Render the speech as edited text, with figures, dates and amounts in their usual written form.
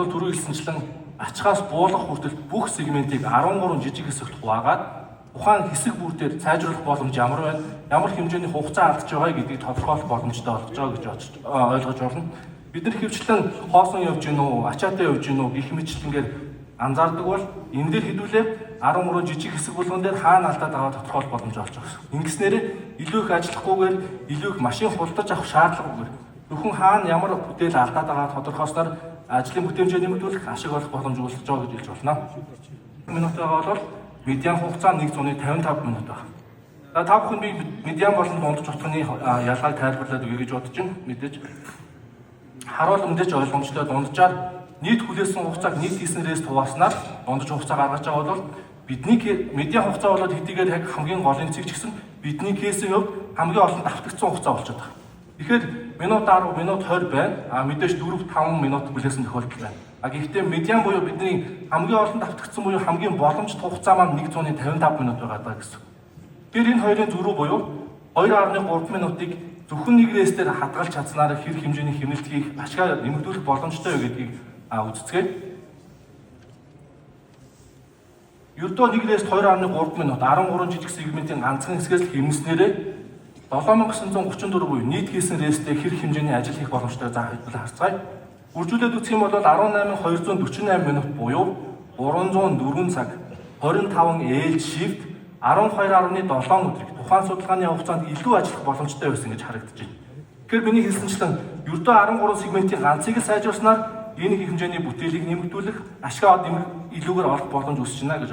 Түрүү хэлсэнчлэн ачхаас буулгах хүртэл бүх сегментийг 13 жижиг хэсэгт хуваагаад ухаан хэсэг бүр дээр сайжруулах боломж ямар байна, ямар хэмжээний хугацаа алдаж байгаа гэдгийг тодорхойлох боломжтой болгож байгаа гэж ойлгож байна. Бид нар хэвчлэн хоосон явж гин үү, ачаатай явж гин үү гэх мэтчлэнгээр анзаардаг бол энэ дээр хэдүүлээ 13 жижиг хэсэг болгон дээр хаана алдаад байгаа тодорхойлох боломж олж байгаа. Ингэснээр илүү их ажиллахгүйгээр илүү их машин худалдаж авах шаардлагагүй. Зөвхөн хаана ямар бүтээл алдаад байгаа тодорхойлсноор ажлын бүтээмжээ нэмэгдүүлэх ашиг олох боломж олгож байгаа гэж хэлж байна. Минутаа бол медиан хугацаа 155 минут байна. Та бүхэн би медиан болон дундаж утганы ялгааг тайлбарлаад өгье гэж бодож байна. Мэдээж харуул мэдээж ойлгомжтой дунджаар нийт хүлээсэн хугацааг нийт хийсэн рест хувааснаар дундаж хугацаа гаргаж байгаа бол бидний медиан хугацаа болоод хэдийгээр хамгийн голын цэг ч гэсэн бидний кейсийн хувьд хамгийн олон давтагдсан хугацаа болчиход байгаа. Тэгэхээр минут 10, минут 20 байна. Мэдээж 4-5 минут хүлээсэн тохиолдол байна. Гэхдээ медиан буюу бидний хамгийн олон давтагдсан буюу хамгийн боломжит хугацаа маань 155 минут байгаа даа гэсэн. Тэгэхээр энэ хоёрын зөрүү буюу 2.3 минутыг зөвхөн нэг рейсээр хадгалж чадсанаар хэрэг хэмжээний хэмнэлт хийх ашгаа нэмэгдүүлэх боломжтой вэ гэдгийг үздэцгээе. Ердөө нэг рейст 2.3 минут 13 жижиг сегментийн ганцхан хэсгээс л хэмнэснээрээ 7934 буюу нийт хийсэн рейстэй хэрэг хэмжээний ажил хийх боломжтой заахыг харцгаая. Үржүүлээд үзэх юм бол 18248 минут буюу 304 цаг 25 ээлж shift 12.7 өдрийг тухайн судалгааны хугацаанд илүү ажиллах боломжтой байсан гэж харагдаж байна. Тэгэхээр миний хэлсэнчлэн ердөө 13 сегментийн ганцыг сайжруулснаар энэ хэмжээний бүтээлийг нэмэгдүүлэх, ашгаа илүүгээр олох боломж үүсэж байна гэж